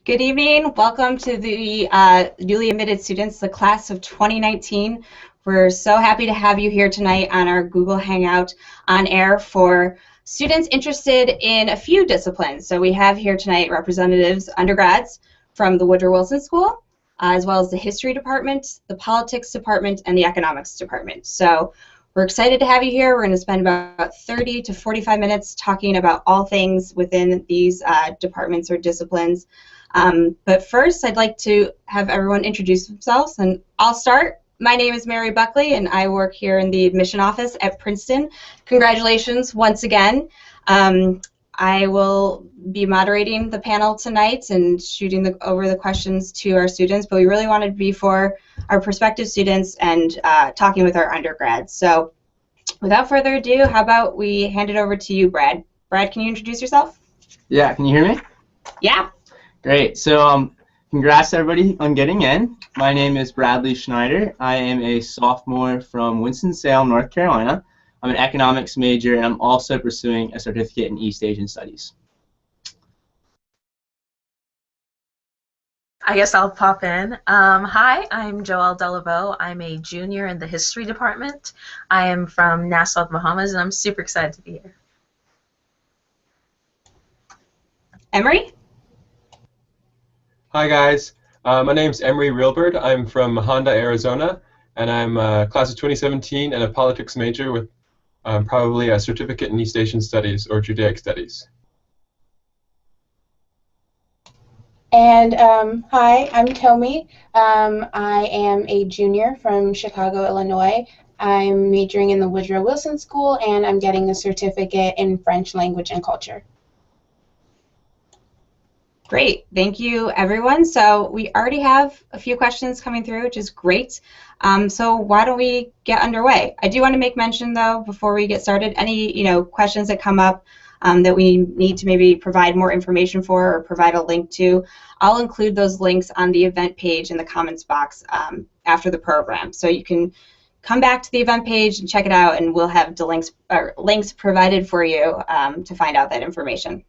Good evening. Welcome to the newly admitted students, the class of 2019. We're so happy to have you here tonight on our Google Hangout on Air for students interested in a few disciplines. So we have here tonight representatives, undergrads from the Woodrow Wilson School, as well as the History Department, the Politics Department, and the Economics Department. So we're excited to have you here. We're going to spend about 30 to 45 minutes talking about all things within these departments or disciplines. But first, I'd like to have everyone introduce themselves, and I'll start. My name is Mary Buckley, and I work here in the admission office at Princeton. Congratulations once again. I will be moderating the panel tonight and shooting over the questions to our students, but we really wanted to be for our prospective students and talking with our undergrads. So without further ado, how about we hand it over to you, Brad. Brad, can you introduce yourself? Yeah, can you hear me? Yeah. Great. So congrats everybody on getting in. My name is Bradley Schneider. I am a sophomore from Winston-Salem, North Carolina. I'm an economics major, and I'm also pursuing a certificate in East Asian Studies. I guess I'll pop in. Hi, I'm Joelle Delavo. I'm a junior in the History Department. I am from Nassau, Bahamas, and I'm super excited to be here. Emery? Hi guys, my name's Emery Reelbird. I'm from Honda, Arizona, and I'm class of 2017 and a politics major with probably a certificate in East Asian Studies or Judaic Studies. And hi, I'm Tomi. I am a junior from Chicago, Illinois. I'm majoring in the Woodrow Wilson School, and I'm getting a certificate in French language and culture. Great, thank you everyone. So we already have a few questions coming through, which is great. So why don't we get underway? I do want to make mention though, before we get started, any questions that come up that we need to maybe provide more information for or provide a link to, I'll include those links on the event page in the comments box after the program. So you can come back to the event page and check it out, and we'll have the links provided for you to find out that information.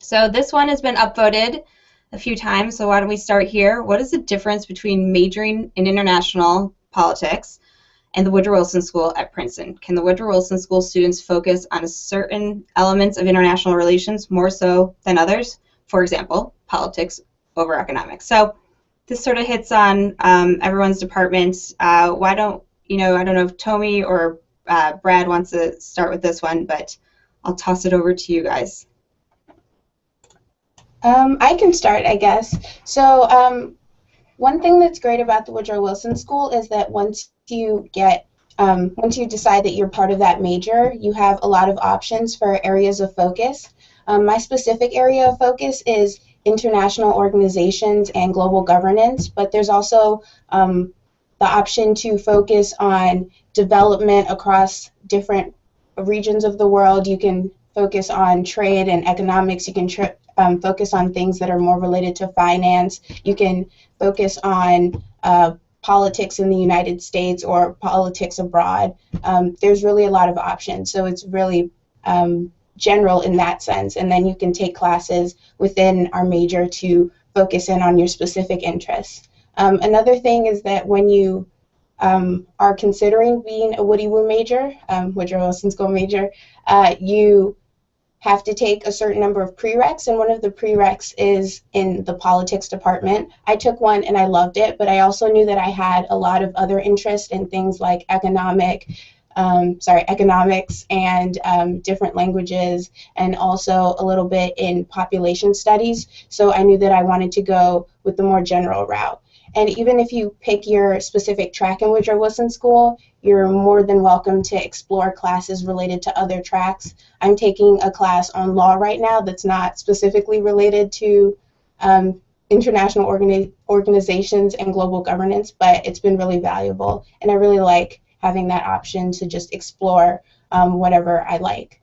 So this one has been upvoted a few times, so why don't we start here? What is the difference between majoring in international politics and the Woodrow Wilson School at Princeton? Can the Woodrow Wilson School students focus on certain elements of international relations more so than others? For example, politics over economics. So this sort of hits on everyone's department. Why don't, I don't know if Tomi or Brad wants to start with this one, but I'll toss it over to you guys. I can start, I guess. So one thing that's great about the Woodrow Wilson School is that once you decide that you're part of that major, you have a lot of options for areas of focus. My specific area of focus is international organizations and global governance, but there's also the option to focus on development across different regions of the world. You can focus on trade and economics. You can focus on things that are more related to finance. You can focus on politics in the United States or politics abroad. There's really a lot of options, so it's really general in that sense. And then you can take classes within our major to focus in on your specific interests. Another thing is that when you are considering being a Woody Woo major, Woodrow Wilson School major, you have to take a certain number of prereqs, and one of the prereqs is in the politics department. I took one and I loved it, but I also knew that I had a lot of other interest in things like economics and different languages, and also a little bit in population studies. So I knew that I wanted to go with the more general route. And even if you pick your specific track in Woodrow Wilson School, you're more than welcome to explore classes related to other tracks. I'm taking a class on law right now that's not specifically related to international organizations and global governance, but it's been really valuable, and I really like having that option to just explore whatever I like.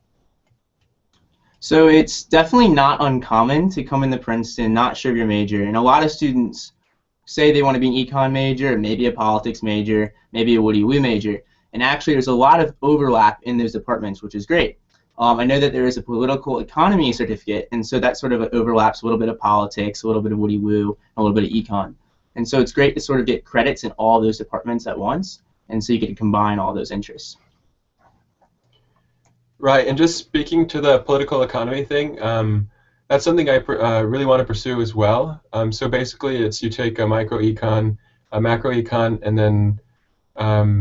So it's definitely not uncommon to come into Princeton not sure of your major, and a lot of students say they want to be an econ major, maybe a politics major, maybe a Woody Woo major, and actually there's a lot of overlap in those departments, which is great. I know that there is a political economy certificate, and so that sort of overlaps a little bit of politics, a little bit of Woody Woo, a little bit of econ. And so it's great to sort of get credits in all those departments at once, and so you can combine all those interests. Right, and just speaking to the political economy thing, that's something I really want to pursue as well. So basically, it's you take a microecon, a macroecon, and then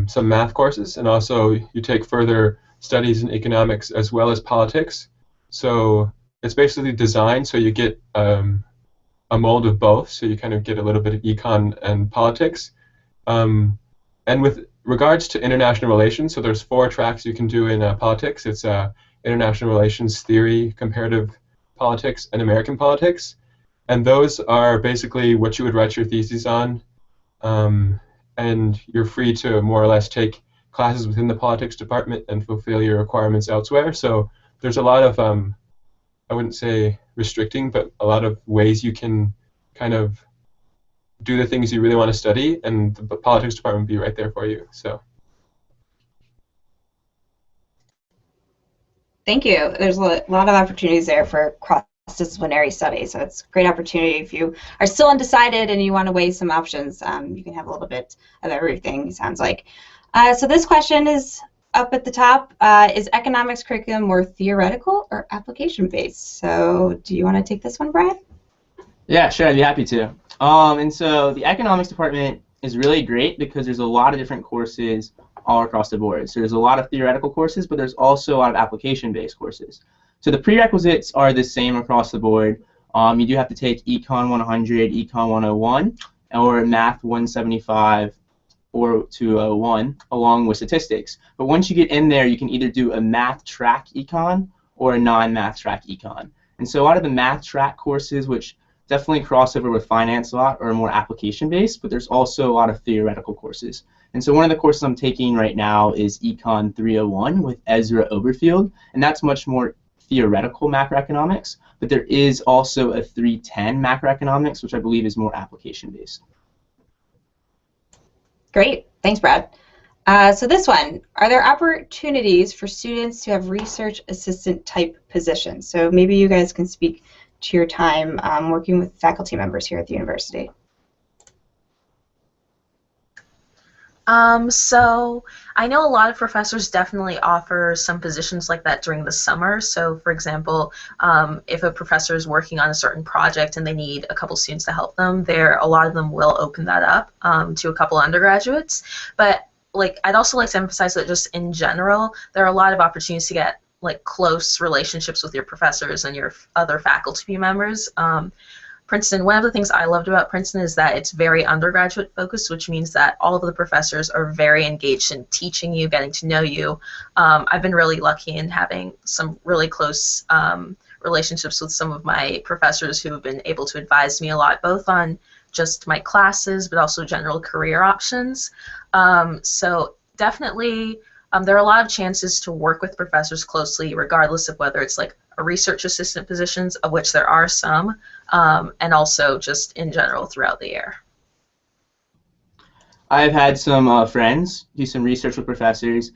some math courses, and also you take further studies in economics as well as politics. So it's basically designed so you get a mold of both, so you kind of get a little bit of econ and politics. And with regards to international relations, so there's 4 tracks you can do in politics. It's international relations theory, comparative politics, and American politics. And those are basically what you would write your thesis on. And you're free to more or less take classes within the politics department and fulfill your requirements elsewhere. So there's a lot of, I wouldn't say restricting, but a lot of ways you can kind of do the things you really want to study, and the politics department will be right there for you. So. Thank you. There's a lot of opportunities there for cross-disciplinary study, so it's a great opportunity if you are still undecided and you want to weigh some options. You can have a little bit of everything, it sounds like. So this question is up at the top. Is economics curriculum more theoretical or application-based? So do you want to take this one, Brian? Yeah, sure, I'd be happy to. And so the economics department is really great because there's a lot of different courses all across the board. So there's a lot of theoretical courses, but there's also a lot of application-based courses. So the prerequisites are the same across the board. You do have to take Econ 100, Econ 101, or Math 175 or 201, along with statistics. But once you get in there, you can either do a math track econ or a non-math track econ. And so a lot of the math track courses, which definitely cross over with finance a lot, are more application-based, but there's also a lot of theoretical courses. And so one of the courses I'm taking right now is Econ 301 with Ezra Oberfield, and that's much more theoretical macroeconomics, but there is also a 310 macroeconomics, which I believe is more application-based. Great. Thanks, Brad. So this one, are there opportunities for students to have research assistant type positions? So maybe you guys can speak to your time working with faculty members here at the university. So I know a lot of professors definitely offer some positions like that during the summer. So for example, if a professor is working on a certain project and they need a couple students to help them, a lot of them will open that up to a couple undergraduates. But I'd also like to emphasize that just in general, there are a lot of opportunities to get close relationships with your professors and your other faculty members. Princeton, one of the things I loved about Princeton is that it's very undergraduate focused, which means that all of the professors are very engaged in teaching you, getting to know you. I've been really lucky in having some really close relationships with some of my professors who have been able to advise me a lot, both on just my classes, but also general career options. So definitely, there are a lot of chances to work with professors closely, regardless of whether it's a research assistant positions, of which there are some, and also just in general throughout the year. I've had some friends do some research with professors.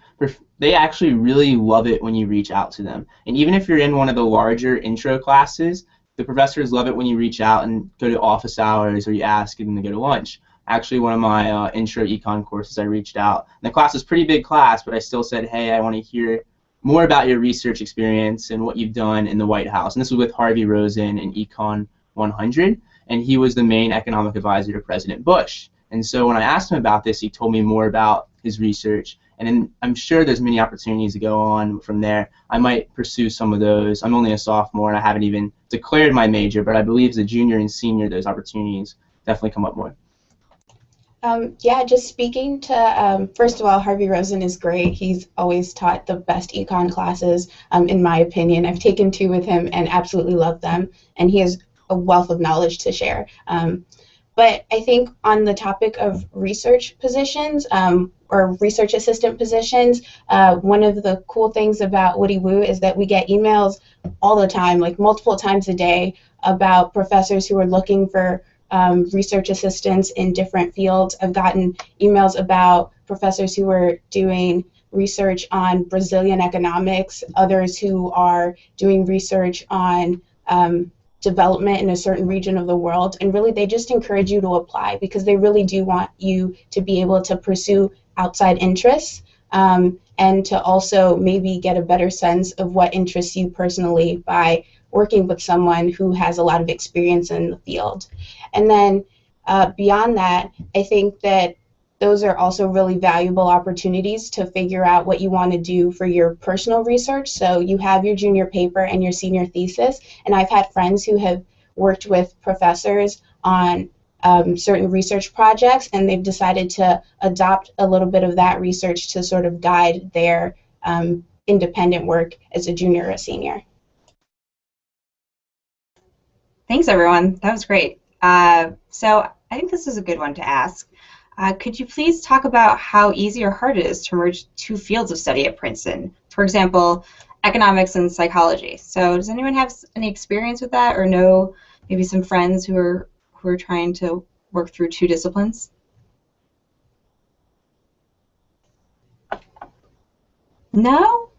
They actually really love it when you reach out to them. And even if you're in one of the larger intro classes, the professors love it when you reach out and go to office hours or you ask them to go to lunch. Actually, one of my intro econ courses, I reached out. And the class was a pretty big class, but I still said, hey, I want to hear more about your research experience and what you've done in the White House. And this was with Harvey Rosen in Econ 100, and he was the main economic advisor to President Bush. And so when I asked him about this, he told me more about his research. And then I'm sure there's many opportunities to go on from there. I might pursue some of those. I'm only a sophomore, and I haven't even declared my major, but I believe as a junior and senior, those opportunities definitely come up more. Yeah, just speaking to, first of all, Harvey Rosen is great. He's always taught the best econ classes, in my opinion. I've taken 2 with him and absolutely love them, and he has a wealth of knowledge to share. But I think on the topic of research positions, or research assistant positions, one of the cool things about Woody Woo is that we get emails all the time, multiple times a day, about professors who are looking for research assistants in different fields. I've gotten emails about professors who were doing research on Brazilian economics, others who are doing research on development in a certain region of the world, and really they just encourage you to apply because they really do want you to be able to pursue outside interests and to also maybe get a better sense of what interests you personally by working with someone who has a lot of experience in the field. And then beyond that, I think that those are also really valuable opportunities to figure out what you want to do for your personal research. So you have your junior paper and your senior thesis, and I've had friends who have worked with professors on certain research projects, and they've decided to adopt a little bit of that research to sort of guide their independent work as a junior or a senior. Thanks, everyone. That was great. So I think this is a good one to ask. Could you please talk about how easy or hard it is to merge two fields of study at Princeton? For example, economics and psychology. So does anyone have any experience with that, or know maybe some friends who are trying to work through two disciplines? No?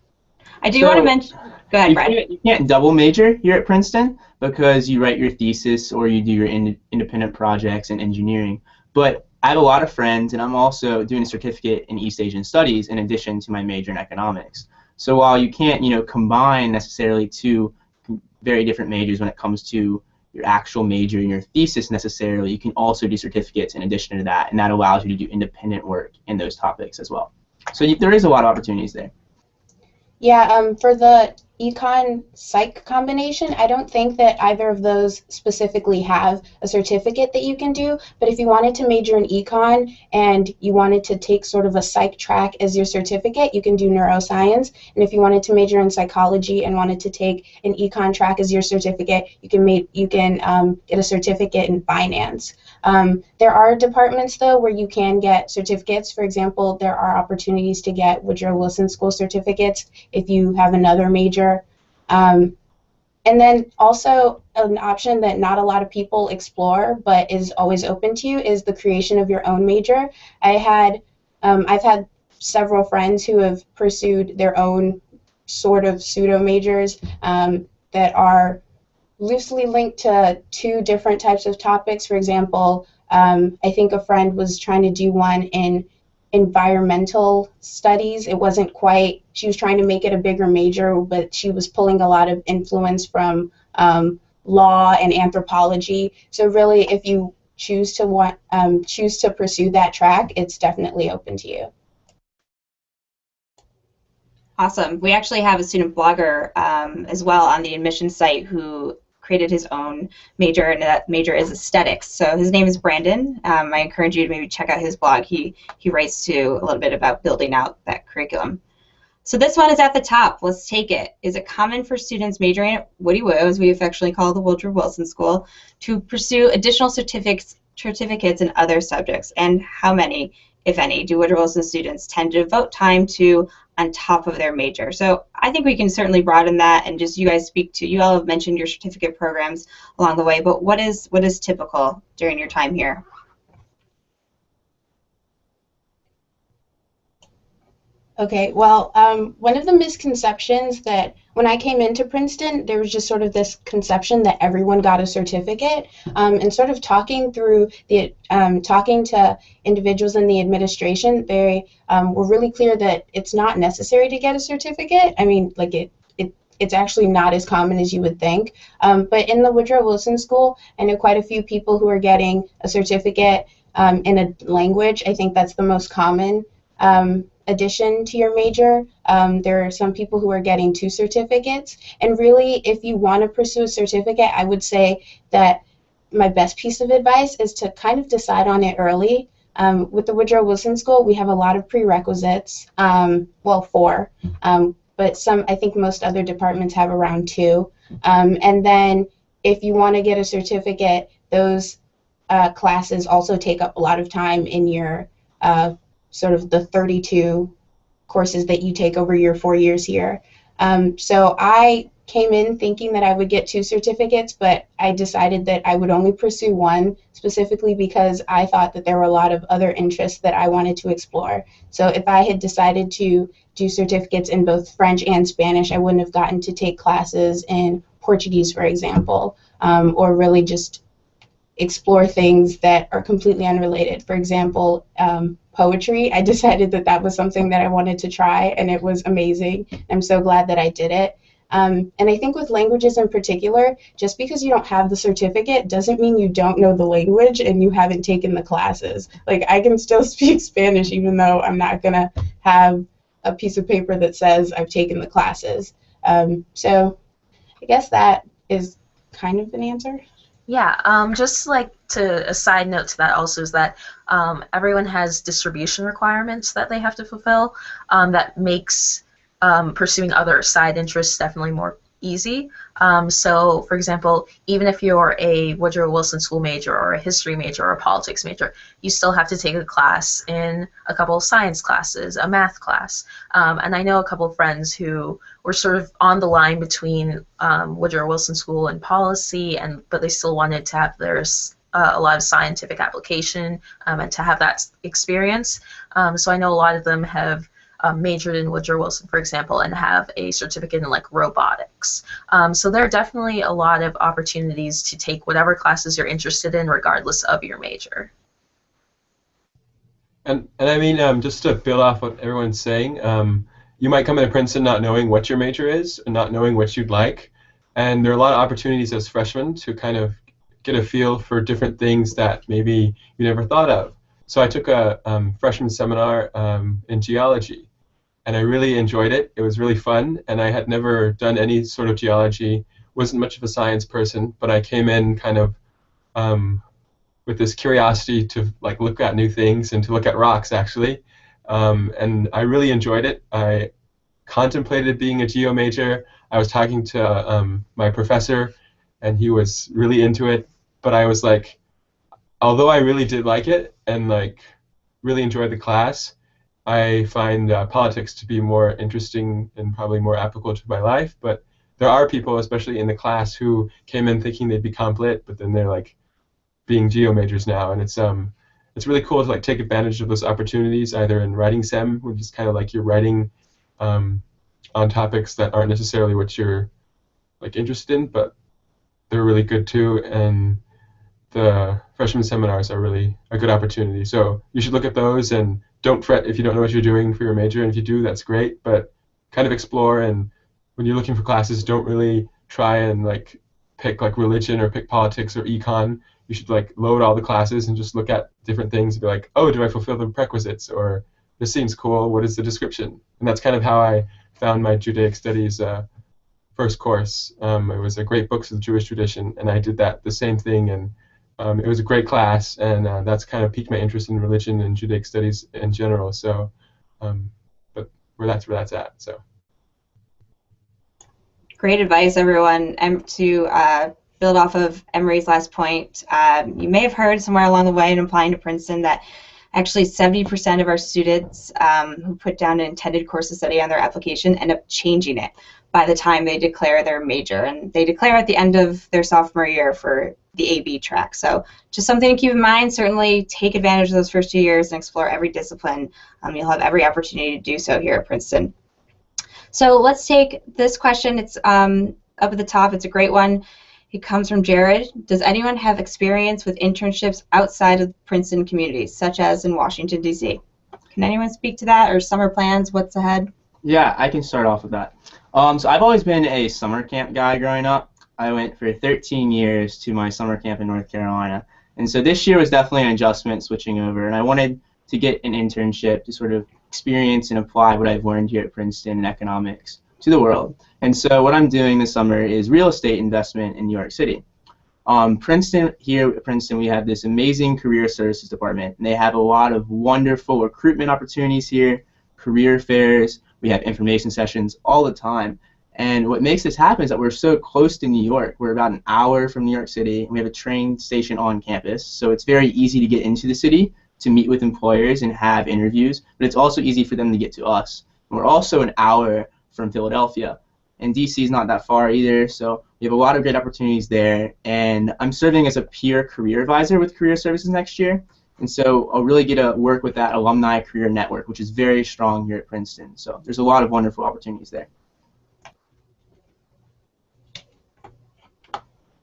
I do want to mention. Go ahead, Brad. You can't double major here at Princeton because you write your thesis or you do your independent projects in engineering. But I have a lot of friends, and I'm also doing a certificate in East Asian Studies in addition to my major in economics. So while you can't, combine necessarily two very different majors when it comes to your actual major and your thesis necessarily, you can also do certificates in addition to that, and that allows you to do independent work in those topics as well. So there is a lot of opportunities there. Yeah, for the econ psych combination, I don't think that either of those specifically have a certificate that you can do, but if you wanted to major in econ and you wanted to take sort of a psych track as your certificate, you can do neuroscience, and if you wanted to major in psychology and wanted to take an econ track as your certificate, you can get a certificate in finance. There are departments, though, where you can get certificates. For example, there are opportunities to get Woodrow Wilson School certificates if you have another major. And then also an option that not a lot of people explore but is always open to you is the creation of your own major. I've had several friends who have pursued their own sort of pseudo majors that are loosely linked to two different types of topics. For example, I think a friend was trying to do one in environmental studies. It wasn't quite, she was trying to make it a bigger major, but she was pulling a lot of influence from law and anthropology. So really, if you choose to pursue that track, it's definitely open to you. Awesome. We actually have a student blogger as well on the admissions site who created his own major, and that major is aesthetics. So his name is Brandon. I encourage you to maybe check out his blog. He writes to a little bit about building out that curriculum. So this one is at the top. Let's take it. Is it common for students majoring at Woody Woo, as we affectionately call the Woodrow Wilson School, to pursue additional certificates in other subjects? And how many, if any, do Woodrow Wilson students tend to devote time to on top of their major? So I think we can certainly broaden that and just you guys speak to, you all have mentioned your certificate programs along the way, but what is typical during your time here? Okay, well, one of the misconceptions that when I came into Princeton, there was just sort of this conception that everyone got a certificate, and sort of talking through talking to individuals in the administration, they were really clear that it's not necessary to get a certificate. I mean, like it's actually not as common as you would think. But in the Woodrow Wilson School, I know quite a few people who are getting a certificate in a language. I think that's the most common addition to your major. There are some people who are getting 2 certificates, and really, if you want to pursue a certificate, I would say that my best piece of advice is to kind of decide on it early. With the Woodrow Wilson School, we have a lot of prerequisites, well, 4, but I think most other departments have around 2, and then if you want to get a certificate, those classes also take up a lot of time in your sort of the 32 courses that you take over your 4 years here. So I came in thinking that I would get 2 certificates, but I decided that I would only pursue one, specifically because I thought that there were a lot of other interests that I wanted to explore. So if I had decided to do certificates in both French and Spanish, I wouldn't have gotten to take classes in Portuguese, for example, or really just explore things that are completely unrelated. For example, poetry. I decided that that was something that I wanted to try, and it was amazing. I'm so glad that I did it. And I think with languages in particular, just because you don't have the certificate doesn't mean you don't know the language and you haven't taken the classes. Like, I can still speak Spanish even though I'm not going to have a piece of paper that says I've taken the classes. So I guess that is kind of an answer. Yeah, just like a side note to that also is that everyone has distribution requirements that they have to fulfill that makes pursuing other side interests definitely more easy. So, for example, even if you're a Woodrow Wilson School major or a history major or a politics major, you still have to take a class in a couple of science classes, a math class. And I know a couple of friends who were sort of on the line between Woodrow Wilson School and policy, but they still wanted to have a lot of scientific application and to have that experience. So I know a lot of them have majored in Woodrow Wilson, for example, and have a certificate in like robotics. So there are definitely a lot of opportunities to take whatever classes you're interested in, regardless of your major. And I mean, just to build off what everyone's saying, you might come into Princeton not knowing what your major is and not knowing what you'd like, and there are a lot of opportunities as freshmen to kind of get a feel for different things that maybe you never thought of. So I took a freshman seminar in geology, and I really enjoyed it. It was really fun, and I had never done any sort of geology, wasn't much of a science person, but I came in kind of with this curiosity to like look at new things and to look at rocks actually, and I really enjoyed it. I contemplated being a geo major. I was talking to my professor, and he was really into it, but I was like, although I really did like it and like really enjoyed the class, I find politics to be more interesting and probably more applicable to my life. But there are people, especially in the class, who came in thinking they'd be comp lit, but then they're like being geo majors now, and it's really cool to like take advantage of those opportunities, either in writing sem, which is kind of like you're writing on topics that aren't necessarily what you're like interested in, but they're really good too, and the freshman seminars are really a good opportunity. So you should look at those, and don't fret if you don't know what you're doing for your major, and if you do, that's great, but kind of explore, and when you're looking for classes, don't really try and like pick like religion or pick politics or econ. You should like load all the classes and just look at different things and be like, oh, do I fulfill the prerequisites? Or this seems cool, what is the description? And that's kind of how I found my Judaic Studies first course. It was a great books of the Jewish tradition, and I did that the same thing, and it was a great class, and that's kind of piqued my interest in religion and Judaic studies in general. So, but that's where that's at. So, great advice, everyone. And to build off of Emery's last point, you may have heard somewhere along the way in applying to Princeton that actually 70% of our students who put down an intended course of study on their application end up changing it by the time they declare their major, and they declare at the end of their sophomore year for the AB track. So just something to keep in mind. Certainly take advantage of those first 2 years and explore every discipline. You'll have every opportunity to do so here at Princeton. So let's take this question. It's up at the top. It's a great one. It comes from Jared. Does anyone have experience with internships outside of Princeton communities, such as in Washington, D.C.? Can anyone speak to that, or summer plans, what's ahead? Yeah, I can start off with that. So I've always been a summer camp guy growing up. I went for 13 years to my summer camp in North Carolina. And so this year was definitely an adjustment switching over, and I wanted to get an internship to sort of experience and apply what I've learned here at Princeton in economics to the world. And so what I'm doing this summer is real estate investment in New York City. Princeton, here at Princeton, we have this amazing career services department, and they have a lot of wonderful recruitment opportunities here, career fairs, we have information sessions all the time. And what makes this happen is that we're so close to New York. We're about an hour from New York City, and we have a train station on campus, so it's very easy to get into the city to meet with employers and have interviews, but it's also easy for them to get to us. And we're also an hour from Philadelphia. and DC is not that far either, so we have a lot of great opportunities there. And I'm serving as a peer career advisor with Career Services next year, and so I'll really get to work with that alumni career network, which is very strong here at Princeton. So there's a lot of wonderful opportunities there.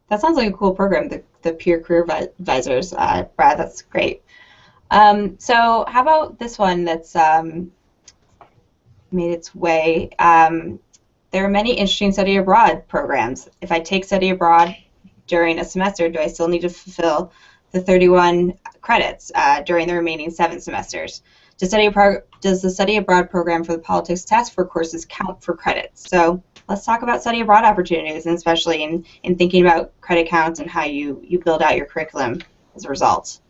That sounds like a cool program, the peer career advisors, Brad. That's great. So how about this one that's made its way? There are many interesting study abroad programs. If I take study abroad during a semester, do I still need to fulfill the 31 credits during the remaining 7 semesters? Does the study abroad program for the politics task force courses count for credits? So let's talk about study abroad opportunities, and especially in thinking about credit counts and how you build out your curriculum as a result.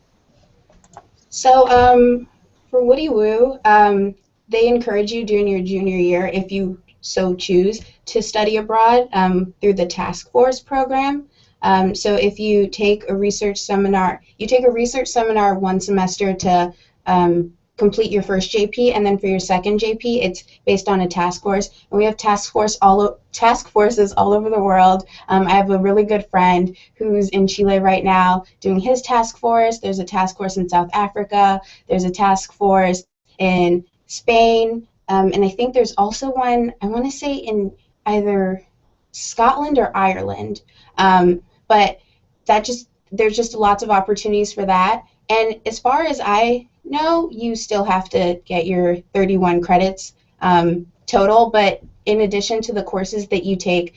So for Woody Woo, they encourage you during your junior year, if you so choose, to study abroad through the task force program. So if you take a research seminar, one semester to complete your first JP, and then for your second JP, it's based on a task force. And we have task forces all over the world. I have a really good friend who's in Chile right now doing his task force. There's a task force in South Africa. There's a task force in Spain, and I think there's also one, I want to say, in either Scotland or Ireland. But there's just lots of opportunities for that. And as far as I know, you still have to get your 31 credits total, but in addition to the courses that you take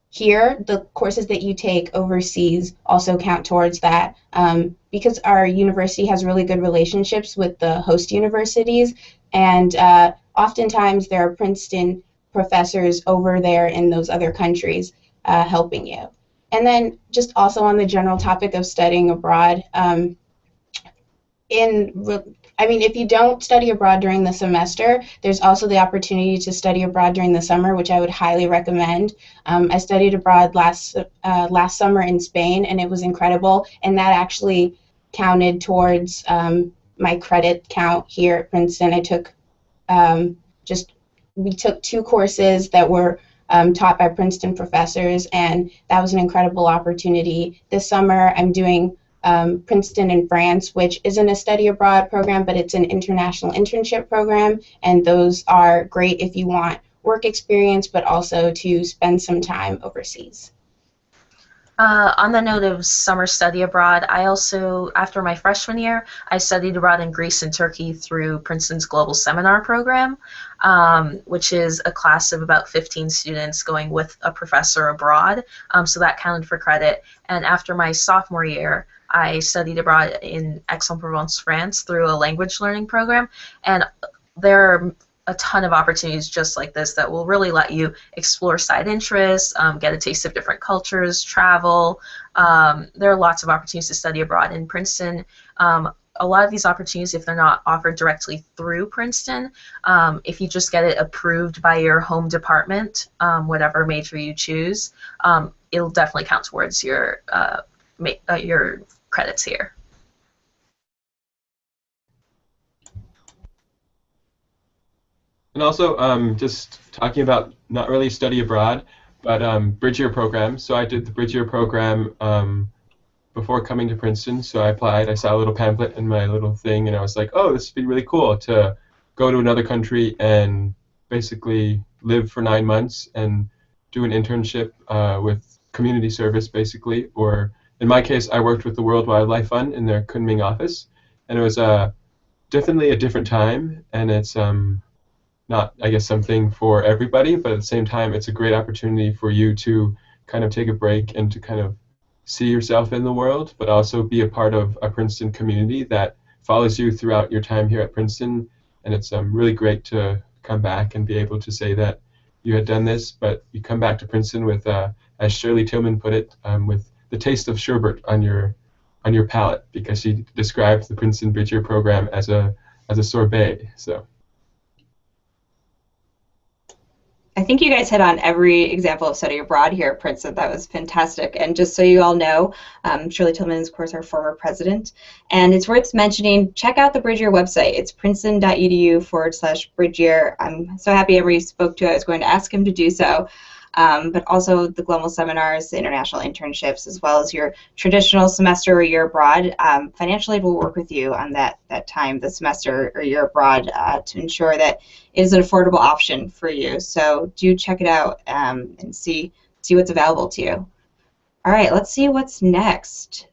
here, the courses that you take overseas also count towards that, because our university has really good relationships with the host universities, and oftentimes there are Princeton professors over there in those other countries helping you. And then just also on the general topic of studying abroad, if you don't study abroad during the semester, there's also the opportunity to study abroad during the summer, which I would highly recommend. I studied abroad last summer in Spain, and it was incredible, and that actually counted towards my credit count here at Princeton. We took 2 courses that were taught by Princeton professors, and that was an incredible opportunity. This summer I'm doing Princeton in France, which isn't a study abroad program, but it's an international internship program, and those are great if you want work experience, but also to spend some time overseas. On the note of summer study abroad, I also, after my freshman year, I studied abroad in Greece and Turkey through Princeton's Global Seminar Program, which is a class of about 15 students going with a professor abroad, so that counted for credit. And after my sophomore year, I studied abroad in Aix-en-Provence, France through a language learning program, and there are a ton of opportunities just like this that will really let you explore side interests, get a taste of different cultures, travel. There are lots of opportunities to study abroad in Princeton. A lot of these opportunities, if they're not offered directly through Princeton, if you just get it approved by your home department, whatever major you choose, it'll definitely count towards your credits here. And also, just talking about not really study abroad, but bridge year program. So I did the bridge year program before coming to Princeton. So I applied. I saw a little pamphlet in my little thing, and I was like, oh, this would be really cool to go to another country and basically live for 9 months and do an internship with community service, basically. Or in my case, I worked with the World Wildlife Fund in their Kunming office, and it was definitely a different time, and it's not, I guess, something for everybody, but at the same time, it's a great opportunity for you to kind of take a break and to kind of see yourself in the world, but also be a part of a Princeton community that follows you throughout your time here at Princeton. And it's really great to come back and be able to say that you had done this, but you come back to Princeton with, as Shirley Tillman put it, with the taste of sherbet on your palate, because she describes the Princeton Bridge Year program as a sorbet. So. I think you guys hit on every example of study abroad here at Princeton. That was fantastic. And just so you all know, Shirley Tillman is, of course, our former president. And it's worth mentioning, check out the Bridgeyear website. It's princeton.edu/Bridgeyear. I'm so happy everybody spoke to it. I was going to ask him to do so. But also the global seminars, the international internships, as well as your traditional semester or year abroad. Financial aid will work with you on that time, the semester or year abroad, to ensure that it is an affordable option for you. So do check it out and see what's available to you. All right, let's see what's next.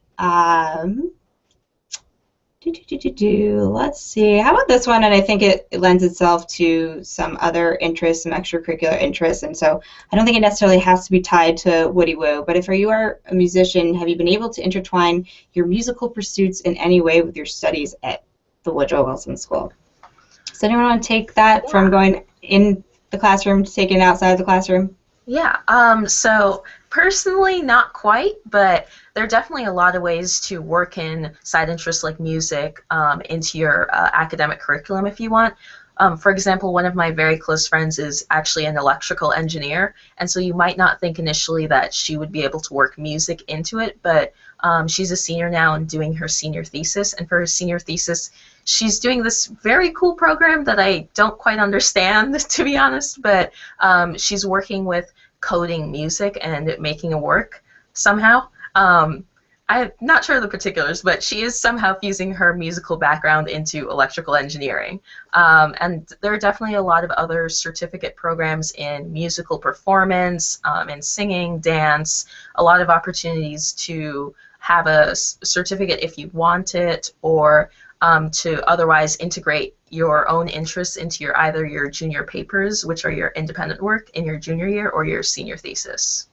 Let's see. How about this one? And I think it lends itself to some other interests, some extracurricular interests. And so I don't think it necessarily has to be tied to Woody Woo. But if you are a musician, have you been able to intertwine your musical pursuits in any way with your studies at the Woodrow Wilson School? Does anyone want to take that from going in the classroom to taking it outside of the classroom? Yeah, so personally not quite, but there are definitely a lot of ways to work in side interests like music into your academic curriculum if you want. For example, one of my very close friends is actually an electrical engineer, and so you might not think initially that she would be able to work music into it, but she's a senior now and doing her senior thesis, and for her senior thesis she's doing this very cool program that I don't quite understand, to be honest, but she's working with coding music and making it work somehow. I'm not sure of the particulars, but she is somehow fusing her musical background into electrical engineering. And there are definitely a lot of other certificate programs in musical performance, in singing, dance, a lot of opportunities to have a certificate if you want it, or to otherwise integrate your own interests into either your junior papers, which are your independent work in your junior year, or your senior thesis.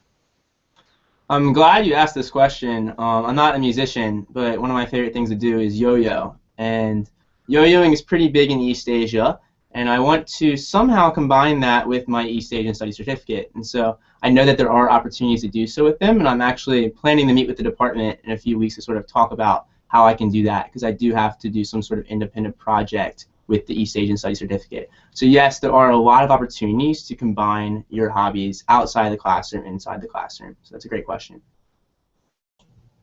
I'm glad you asked this question. I'm not a musician, but one of my favorite things to do is yo-yo. And yo-yoing is pretty big in East Asia, and I want to somehow combine that with my East Asian Studies certificate. And so I know that there are opportunities to do so with them, and I'm actually planning to meet with the department in a few weeks to sort of talk about how I can do that, because I do have to do some sort of independent project with the East Asian Studies certificate. So yes, there are a lot of opportunities to combine your hobbies outside the classroom, inside the classroom. So that's a great question.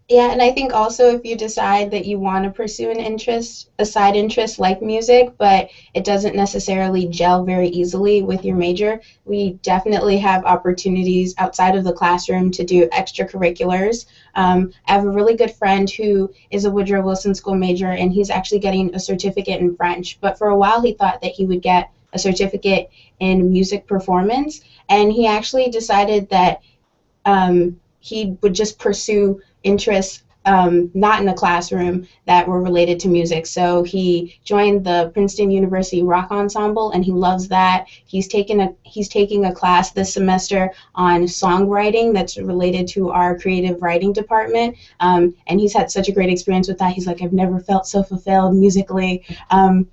Yeah, and I think also if you decide that you want to pursue an interest, a side interest like music, but it doesn't necessarily gel very easily with your major, we definitely have opportunities outside of the classroom to do extracurriculars. I have a really good friend who is a Woodrow Wilson School major, and he's actually getting a certificate in French. But for a while, he thought that he would get a certificate in music performance, and he actually decided that he would just pursue interests not in the classroom that were related to music. So he joined the Princeton University Rock Ensemble, and he loves that. He's taking a class this semester on songwriting that's related to our creative writing department, and he's had such a great experience with that. He's like, I've never felt so fulfilled musically.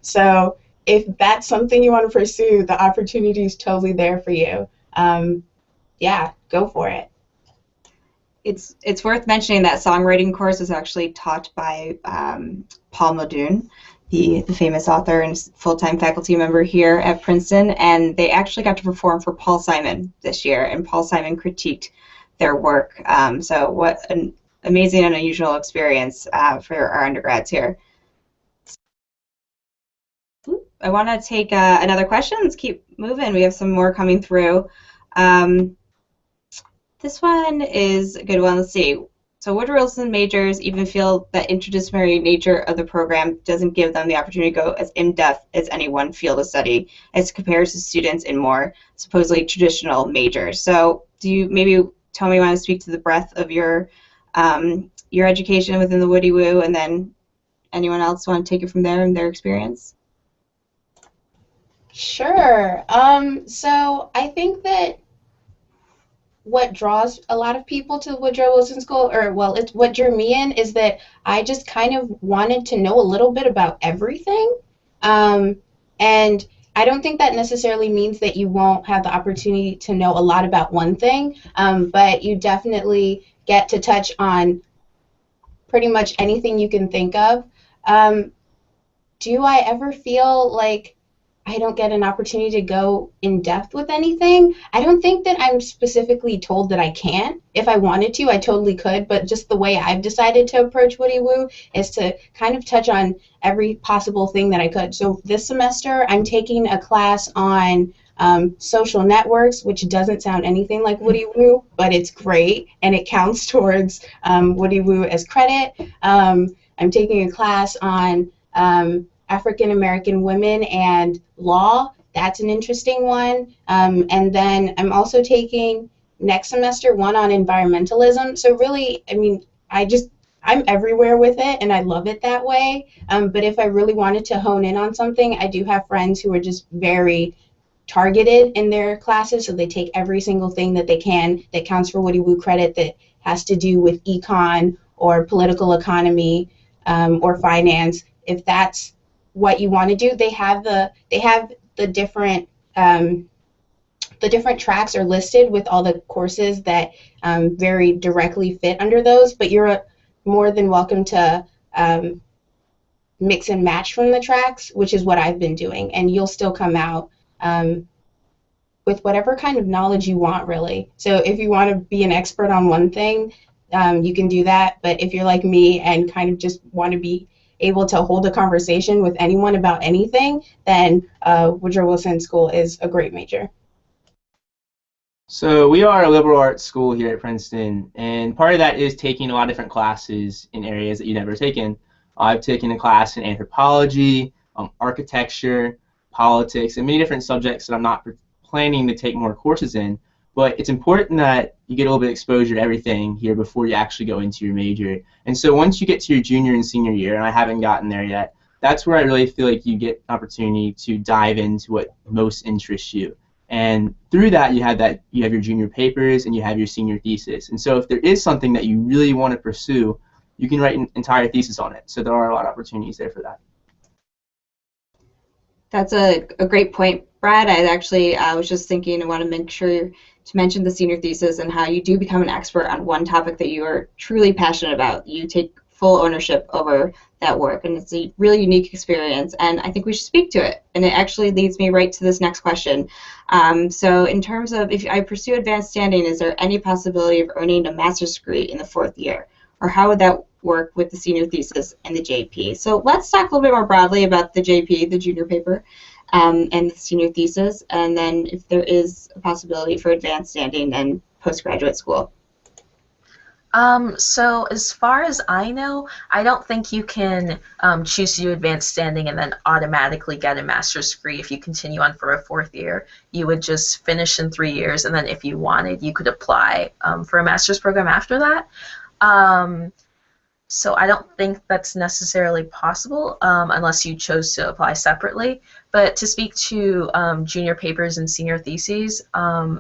So if that's something you want to pursue, the opportunity is totally there for you. Yeah, go for it. It's worth mentioning that songwriting course is actually taught by Paul Muldoon, the famous author and full-time faculty member here at Princeton, and they actually got to perform for Paul Simon this year, and Paul Simon critiqued their work. So what an amazing and unusual experience for our undergrads here. I want to take another question. Let's keep moving. We have some more coming through. This one is a good one. Let's see. So Woodrow Wilson majors even feel that interdisciplinary nature of the program doesn't give them the opportunity to go as in-depth as any one field of study as compared to students in more supposedly traditional majors. So do you maybe tell me, want to speak to the breadth of your education within the Woody Woo, and then anyone else want to take it from there and their experience? Sure. So I think that what draws a lot of people to the Woodrow Wilson School, or well, it's what drew me in, is that I just kind of wanted to know a little bit about everything. And I don't think that necessarily means that you won't have the opportunity to know a lot about one thing, but you definitely get to touch on pretty much anything you can think of. Do I ever feel like I don't get an opportunity to go in depth with anything. I don't think that I'm specifically told that I can't. If I wanted to, I totally could, but just the way I've decided to approach Woody Woo is to kind of touch on every possible thing that I could. So this semester, I'm taking a class on social networks, which doesn't sound anything like Woody Woo, but it's great, and it counts towards Woody Woo as credit. I'm taking a class on African American women and law. That's an interesting one. And then I'm also taking next semester one on environmentalism. So really, I mean, I'm everywhere with it, and I love it that way. But if I really wanted to hone in on something, I do have friends who are just very targeted in their classes, so they take every single thing that they can that counts for Woody Woo credit that has to do with econ or political economy or finance. If that's what you want to do, they have the different tracks are listed with all the courses that very directly fit under those, but you're more than welcome to mix and match from the tracks, which is what I've been doing, and you'll still come out with whatever kind of knowledge you want, really. So if you want to be an expert on one thing, you can do that, but if you're like me and kind of just want to be able to hold a conversation with anyone about anything, then Woodrow Wilson School is a great major. So we are a liberal arts school here at Princeton, and part of that is taking a lot of different classes in areas that you've never taken. I've taken a class in anthropology, architecture, politics, and many different subjects that I'm not planning to take more courses in. But it's important that you get a little bit of exposure to everything here before you actually go into your major. And so once you get to your junior and senior year, and I haven't gotten there yet, that's where I really feel like you get an opportunity to dive into what most interests you. And through that, you have your junior papers and you have your senior thesis. And so if there is something that you really want to pursue, you can write an entire thesis on it. So there are a lot of opportunities there for that. That's a great point, Brad. I was just thinking I want to make sure to mention the senior thesis and how you do become an expert on one topic that you are truly passionate about. You take full ownership over that work, and it's a really unique experience, and I think we should speak to it. And it actually leads me right to this next question. So in terms of if I pursue advanced standing, is there any possibility of earning a master's degree in the 4th year? Or how would that work with the senior thesis and the JP? So let's talk a little bit more broadly about the JP, the junior paper, and the senior thesis, and then if there is a possibility for advanced standing and postgraduate school. So as far as I know, I don't think you can choose to do advanced standing and then automatically get a master's degree if you continue on for a 4th year. You would just finish in 3 years, and then if you wanted, you could apply for a master's program after that. So I don't think that's necessarily possible unless you chose to apply separately. But to speak to junior papers and senior theses,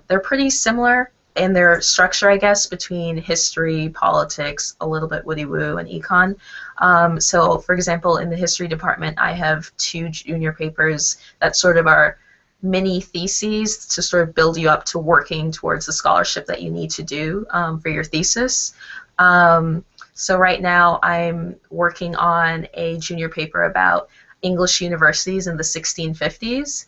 they're pretty similar in their structure, I guess, between history, politics, a little bit Woody Woo, and econ. So, for example, in the history department, I have 2 junior papers that sort of are mini theses to sort of build you up to working towards the scholarship that you need to do for your thesis. So right now I'm working on a junior paper about English universities in the 1650s.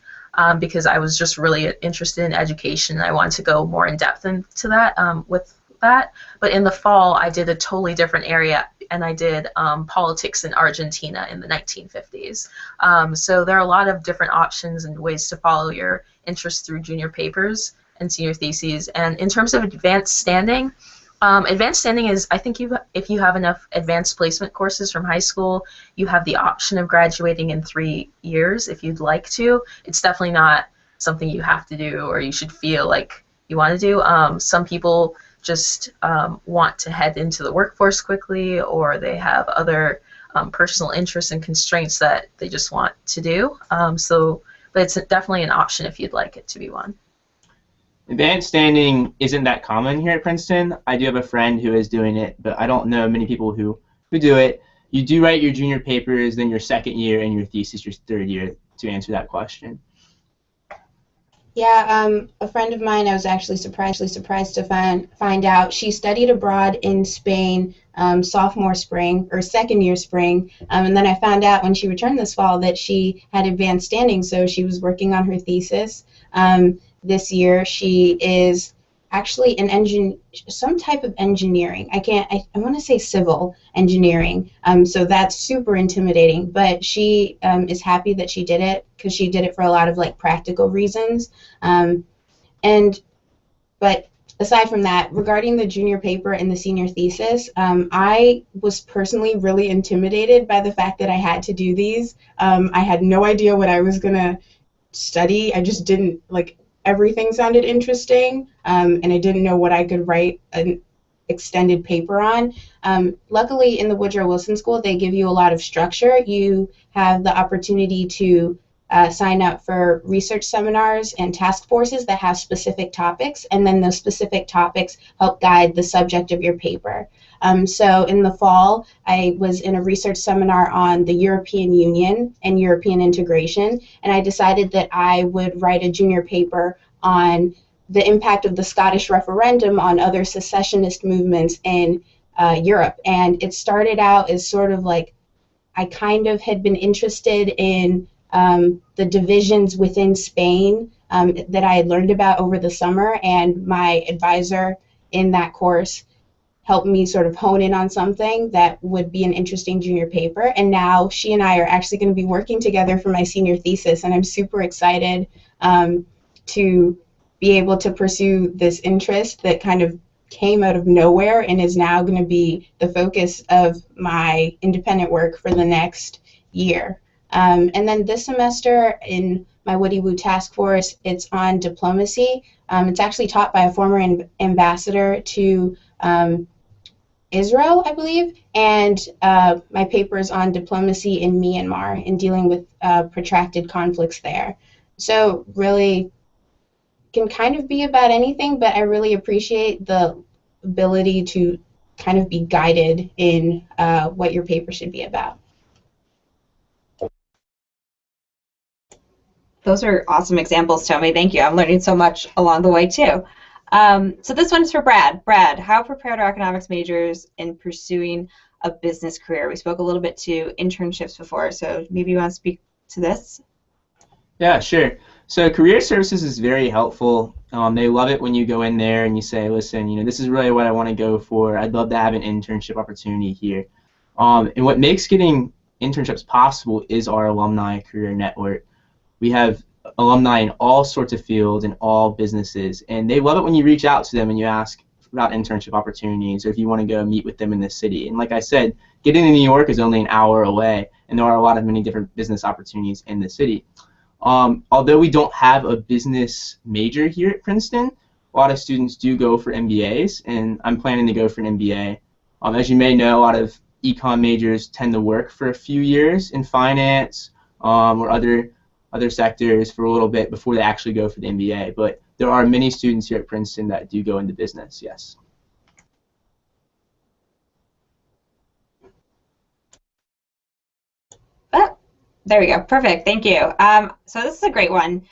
Because I was just really interested in education and I wanted to go more in depth into that with that. But in the fall, I did a totally different area, and I did politics in Argentina in the 1950s. So there are a lot of different options and ways to follow your interest through junior papers and senior theses. And in terms of advanced standing is, I think if you have enough advanced placement courses from high school, you have the option of graduating in 3 years if you'd like to. It's definitely not something you have to do or you should feel like you want to do. Some people just want to head into the workforce quickly, or they have other personal interests and constraints that they just want to do. But it's definitely an option if you'd like it to be one. Advanced standing isn't that common here at Princeton. I do have a friend who is doing it, but I don't know many people who do it. You do write your junior papers, then your 2nd year, and your thesis your 3rd year, to answer that question. Yeah, a friend of mine, I was actually surprised to find out she studied abroad in Spain sophomore spring or second year spring, and then I found out when she returned this fall that she had advanced standing, so she was working on her thesis this year. She is actually an some type of engineering. I want to say civil engineering. So that's super intimidating, but she is happy that she did it because she did it for a lot of like practical reasons. Um, and but aside from that, regarding the junior paper and the senior thesis, I was personally really intimidated by the fact that I had to do these. I had no idea what I was gonna study. I just didn't like everything sounded interesting, and I didn't know what I could write an extended paper on. Luckily, in the Woodrow Wilson School, they give you a lot of structure. You have the opportunity to sign up for research seminars and task forces that have specific topics, and then those specific topics help guide the subject of your paper. So in the fall, I was in a research seminar on the European Union and European integration, and I decided that I would write a junior paper on the impact of the Scottish referendum on other secessionist movements in Europe. And it started out as sort of like I kind of had been interested in the divisions within Spain that I had learned about over the summer, and my advisor in that course helped me sort of hone in on something that would be an interesting junior paper. And now she and I are actually going to be working together for my senior thesis, and I'm super excited to be able to pursue this interest that kind of came out of nowhere and is now going to be the focus of my independent work for the next year. And then this semester in my Woody Woo task force, it's on diplomacy. It's actually taught by a former ambassador to Israel, I believe, and my paper is on diplomacy in Myanmar and dealing with protracted conflicts there. So really can kind of be about anything, but I really appreciate the ability to kind of be guided in what your paper should be about. Those are awesome examples, Tommy. Thank you. I'm learning so much along the way, too. So this one's for Brad. Brad, how prepared are economics majors in pursuing a business career? We spoke a little bit to internships before, so maybe you want to speak to this? Yeah, sure. So career services is very helpful. They love it when you go in there and you say, listen, this is really what I want to go for. I'd love to have an internship opportunity here. And what makes getting internships possible is our alumni career network. We have alumni in all sorts of fields and all businesses, and they love it when you reach out to them and you ask about internship opportunities or if you want to go meet with them in the city. And like I said, getting to New York is only an hour away, and there are many different business opportunities in the city. Although we don't have a business major here at Princeton, a lot of students do go for MBAs, and I'm planning to go for an MBA. As you may know, a lot of econ majors tend to work for a few years in finance or other sectors for a little bit before they actually go for the MBA. But there are many students here at Princeton that do go into business, yes. Oh, there we go. Perfect. Thank you. So this is a great one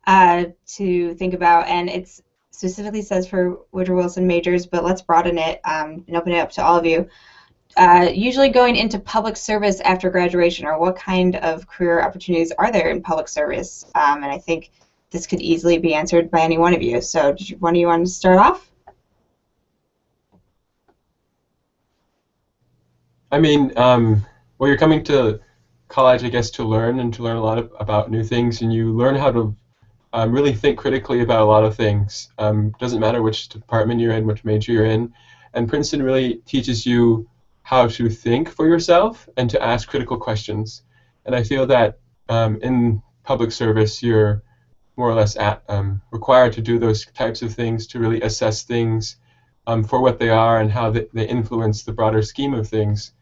to think about, and it specifically says for Woodrow Wilson majors, but let's broaden it and open it up to all of you. Usually going into public service after graduation, or what kind of career opportunities are there in public service? And I think this could easily be answered by any one of you. So one of you want to start off? I mean, well, you're coming to college, I guess, to learn and to learn a lot about new things, and you learn how to really think critically about a lot of things. Doesn't matter which department you're in, which major you're in, and Princeton really teaches you how to think for yourself and to ask critical questions. And I feel that in public service, you're more or less required to do those types of things, to really assess things for what they are and how they influence the broader scheme of things.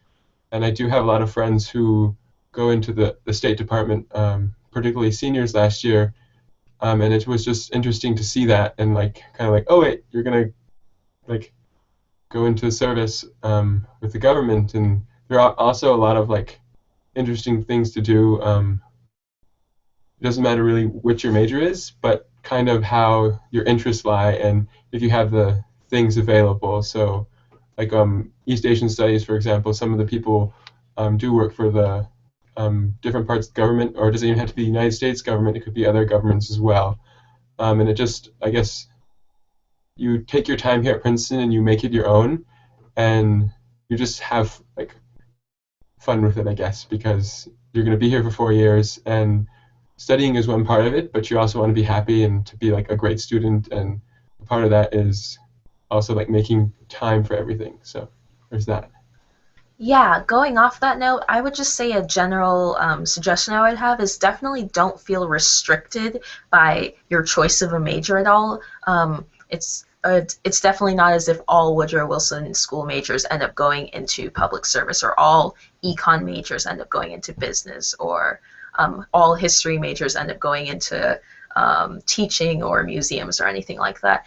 And I do have a lot of friends who go into the State Department, particularly seniors last year, and it was just interesting to see that and oh wait, you're gonna go into service with the government, and there are also a lot of interesting things to do. It doesn't matter really which your major is, but kind of how your interests lie and if you have the things available. So like East Asian studies, for example, some of the people do work for the different parts of the government, or it doesn't even have to be the United States government, it could be other governments as well. And it just, I guess, you take your time here at Princeton and you make it your own, and you just have like fun with it, I guess, because you're going to be here for 4 years, and studying is one part of it, but you also want to be happy and to be like a great student, and part of that is also like making time for everything. So there's that. Yeah, going off that note, I would just say a general suggestion I would have is definitely don't feel restricted by your choice of a major at all. It's definitely not as if all Woodrow Wilson School majors end up going into public service, or all econ majors end up going into business, or all history majors end up going into teaching or museums or anything like that.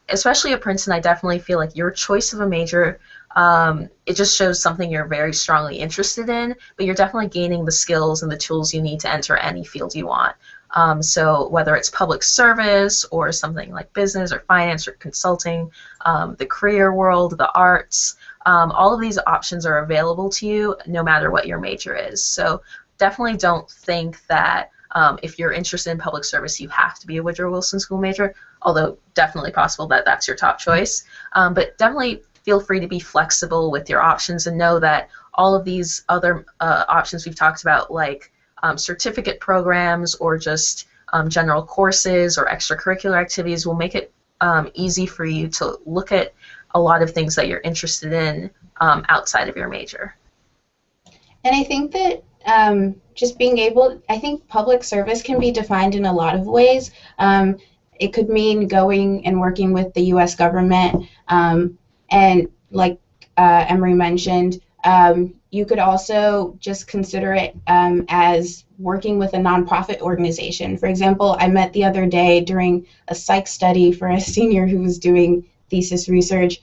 Especially at Princeton, I definitely feel like your choice of a major, it just shows something you're very strongly interested in, but you're definitely gaining the skills and the tools you need to enter any field you want. So whether it's public service or something like business or finance or consulting, the career world, the arts, all of these options are available to you no matter what your major is. So definitely don't think that if you're interested in public service, you have to be a Woodrow Wilson School major, although definitely possible that that's your top choice. But definitely feel free to be flexible with your options and know that all of these other options we've talked about, like certificate programs or just general courses or extracurricular activities, will make it easy for you to look at a lot of things that you're interested in outside of your major. And I think that just being able, I think public service can be defined in a lot of ways. It could mean going and working with the U.S. government, and like Emery mentioned, you could also just consider it as working with a nonprofit organization. For example, I met the other day during a psych study for a senior who was doing thesis research.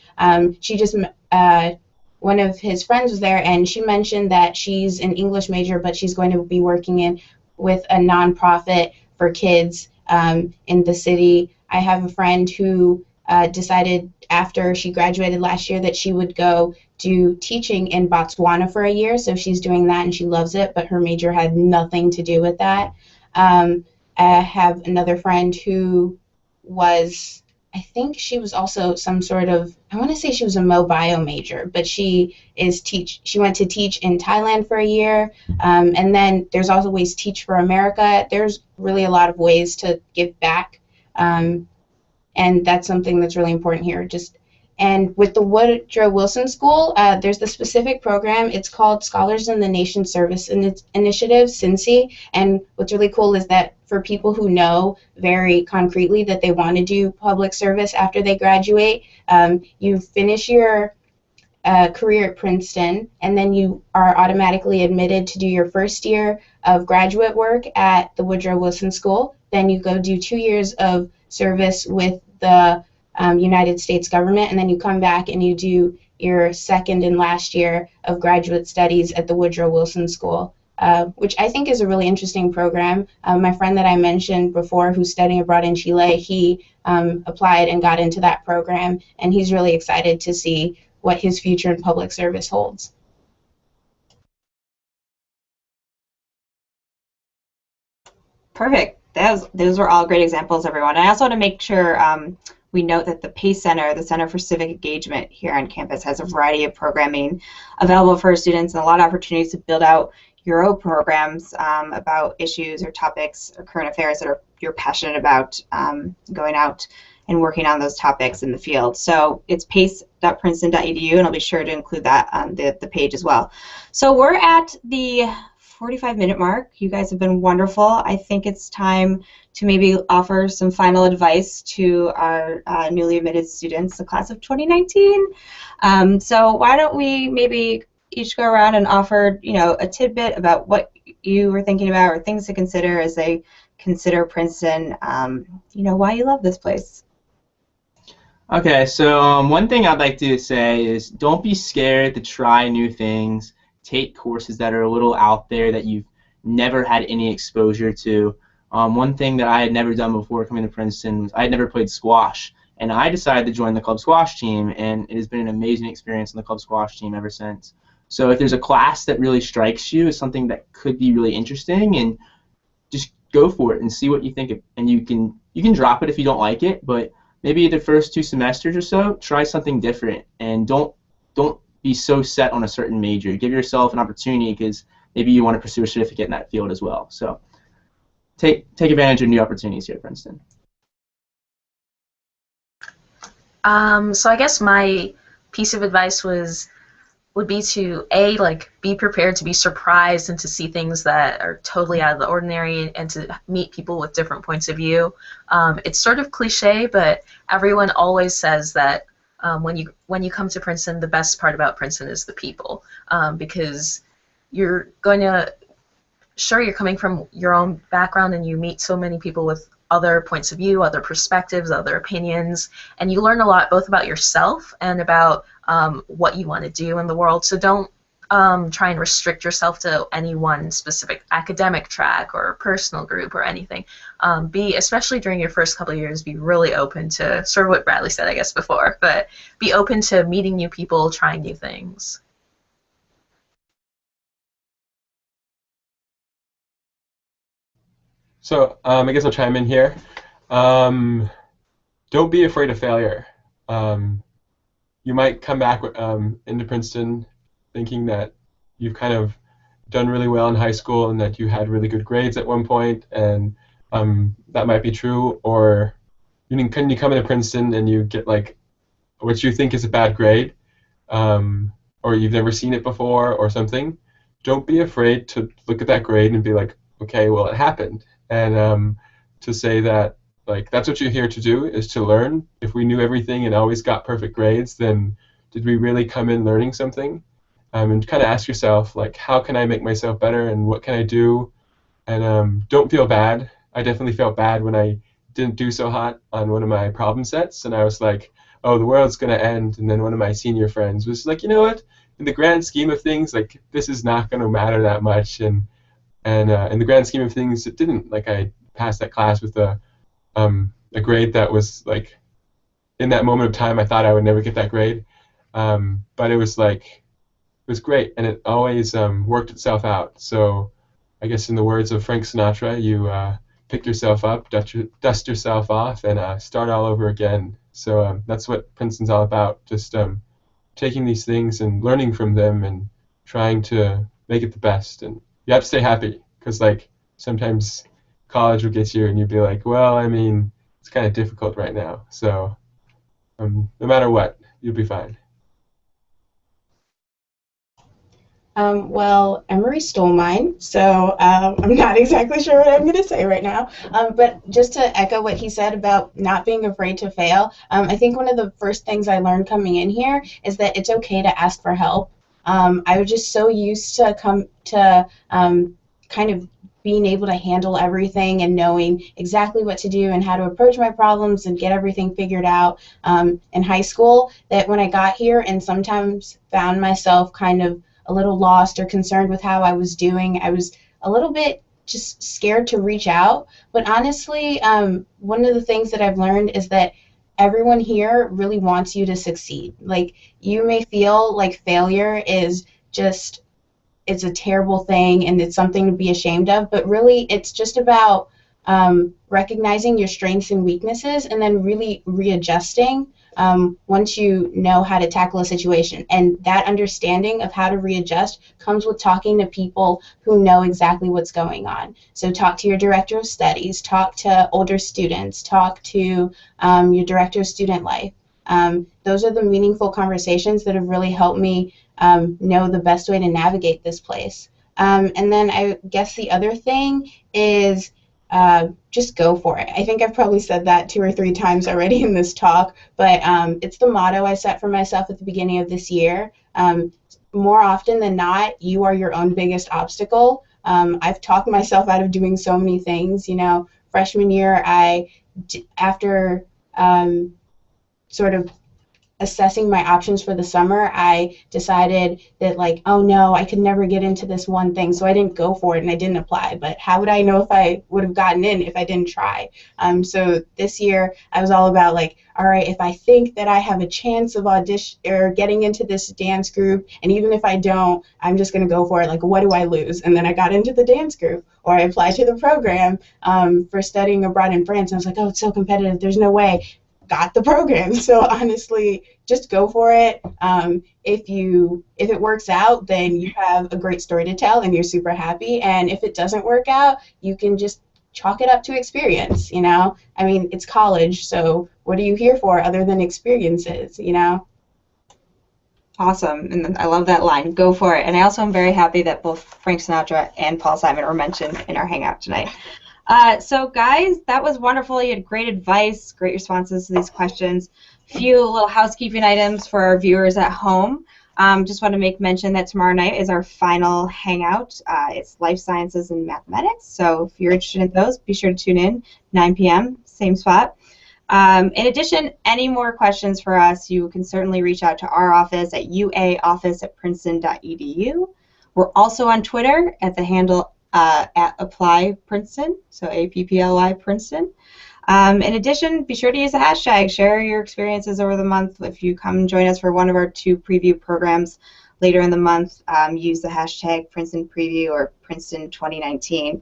One of his friends was there, and she mentioned that she's an English major, but she's going to be working with a nonprofit for kids in the city. I have a friend who decided after she graduated last year that she would go do teaching in Botswana for a year, so she's doing that and she loves it, but her major had nothing to do with that. I have another friend who was, I think she was also some sort of, I want to say she was a MoBio major, but she went to teach in Thailand for a year, and then there's also ways Teach for America. There's really a lot of ways to give back, and that's something that's really important here. And with the Woodrow Wilson School, there's the specific program. It's called Scholars in the Nation Service Initiative, SINCI. And what's really cool is that for people who know very concretely that they want to do public service after they graduate, you finish your career at Princeton, and then you are automatically admitted to do your first year of graduate work at the Woodrow Wilson School. Then you go do 2 years of service with the United States government, and then you come back and you do your second and last year of graduate studies at the Woodrow Wilson School, which I think is a really interesting program. My friend that I mentioned before, who's studying abroad in Chile, he applied and got into that program, and he's really excited to see what his future in public service holds. Perfect. Those were all great examples, everyone. I also want to make sure we note that the PACE Center, the Center for Civic Engagement here on campus, has a variety of programming available for students and a lot of opportunities to build out your own programs about issues or topics or current affairs that you're passionate about, going out and working on those topics in the field. So it's pace.princeton.edu, and I'll be sure to include that on the page as well. So we're at the 45-minute mark. You guys have been wonderful. I think it's time to maybe offer some final advice to our newly admitted students, the class of 2019. So why don't we maybe each go around and offer, a tidbit about what you were thinking about or things to consider as they consider Princeton, why you love this place. Okay, so one thing I'd like to say is don't be scared to try new things. Take courses that are a little out there that you've never had any exposure to. One thing that I had never done before coming to Princeton was I had never played squash, and I decided to join the club squash team, and it has been an amazing experience on the club squash team ever since. So if there's a class that really strikes you as something that could be really interesting, and just go for it and see what you think of, and you can drop it if you don't like it, but maybe the first 2 semesters or so, try something different, and don't be so set on a certain major. Give yourself an opportunity because maybe you want to pursue a certificate in that field as well. So take advantage of new opportunities here at Princeton. So I guess my piece of advice would be to be prepared to be surprised and to see things that are totally out of the ordinary and to meet people with different points of view. It's sort of cliche, but everyone always says that when you come to Princeton, the best part about Princeton is the people, because you're coming from your own background and you meet so many people with other points of view, other perspectives, other opinions, and you learn a lot both about yourself and about what you want to do in the world. So don't try and restrict yourself to any one specific academic track or personal group or anything. Especially during your first couple of years, be really open to, sort of what Bradley said, I guess, before, but be open to meeting new people, trying new things. So I guess I'll chime in here. Don't be afraid of failure. You might come back into Princeton thinking that you've kind of done really well in high school and that you had really good grades at one point, and that might be true. Or you come into Princeton and you get like what you think is a bad grade, or you've never seen it before or something. Don't be afraid to look at that grade and be like, okay, well, it happened. And to say that, like, that's what you're here to do, is to learn. If we knew everything and always got perfect grades, then did we really come in learning something? And kind of ask yourself, like, how can I make myself better and what can I do? And don't feel bad. I definitely felt bad when I didn't do so hot on one of my problem sets, and I was like, oh, the world's going to end. And then one of my senior friends was like, you know what? In the grand scheme of things, like, this is not going to matter that much. And in the grand scheme of things, it didn't. Like, I passed that class with a grade that was, like, in that moment of time, I thought I would never get that grade. But it was, like, it was great, and it always worked itself out. So I guess in the words of Frank Sinatra, you pick yourself up, dust yourself off, and start all over again. So that's what Princeton's all about, just taking these things and learning from them and trying to make it the best. And you have to stay happy, because, like, sometimes college will get you and you'll be like, well, I mean, it's kind of difficult right now. So no matter what, you'll be fine. Well, Emery stole mine, so I'm not exactly sure what I'm going to say right now. But just to echo what he said about not being afraid to fail, I think one of the first things I learned coming in here is that it's okay to ask for help. I was just so used to kind of being able to handle everything and knowing exactly what to do and how to approach my problems and get everything figured out in high school, that when I got here and sometimes found myself kind of a little lost or concerned with how I was doing, I was a little bit just scared to reach out. But honestly, one of the things that I've learned is that everyone here really wants you to succeed. Like, you may feel like failure is just, it's a terrible thing and it's something to be ashamed of, but really it's just about recognizing your strengths and weaknesses and then really readjusting once you know how to tackle a situation. And that understanding of how to readjust comes with talking to people who know exactly what's going on. So talk to your director of studies, talk to older students, talk to your director of student life. Those are the meaningful conversations that have really helped me know the best way to navigate this place. And then I guess the other thing is just go for it. I think I've probably said that 2 or 3 times already in this talk, but it's the motto I set for myself at the beginning of this year. More often than not, you are your own biggest obstacle. I've talked myself out of doing so many things. You know, freshman year, after sort of assessing my options for the summer, I decided that, like, oh no, I could never get into this one thing, so I didn't go for it and I didn't apply. But how would I know if I would have gotten in if I didn't try? So this year I was all about, like, all right, if I think that I have a chance of audition or getting into this dance group, and even if I don't, I'm just going to go for it. Like, what do I lose? And then I got into the dance group, or I applied to the program for studying abroad in France. And I was like, oh, it's so competitive. There's no way. Got the program. So honestly, just go for it. If it works out, then you have a great story to tell and you're super happy. And if it doesn't work out, you can just chalk it up to experience, you know? I mean, it's college, so what are you here for other than experiences, you know? Awesome, and I love that line. Go for it. And I also am very happy that both Frank Sinatra and Paul Simon were mentioned in our Hangout tonight. So guys, that was wonderful. You had great advice, great responses to these questions. Few little housekeeping items for our viewers at home. Just want to make mention that tomorrow night is our final Hangout. It's Life Sciences and Mathematics. So if you're interested in those, be sure to tune in, 9 p.m., same spot. In addition, any more questions for us, you can certainly reach out to our office at uaoffice@princeton.edu. We're also on Twitter at the handle at Apply Princeton, so APPLY Princeton. In addition, be sure to use the hashtag. Share your experiences over the month. If you come and join us for one of our 2 preview programs later in the month, use the hashtag Princeton Preview or Princeton 2019.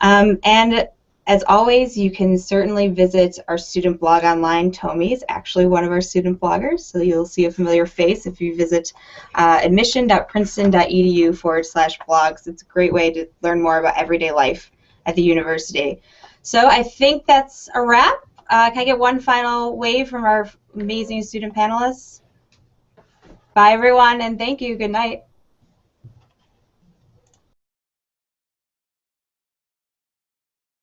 And as always, you can certainly visit our student blog online. Tomi is actually one of our student bloggers, so you'll see a familiar face if you visit admission.princeton.edu/blogs. It's a great way to learn more about everyday life at the university. So I think that's a wrap. Can I get one final wave from our amazing student panelists? Bye, everyone, and thank you. Good night.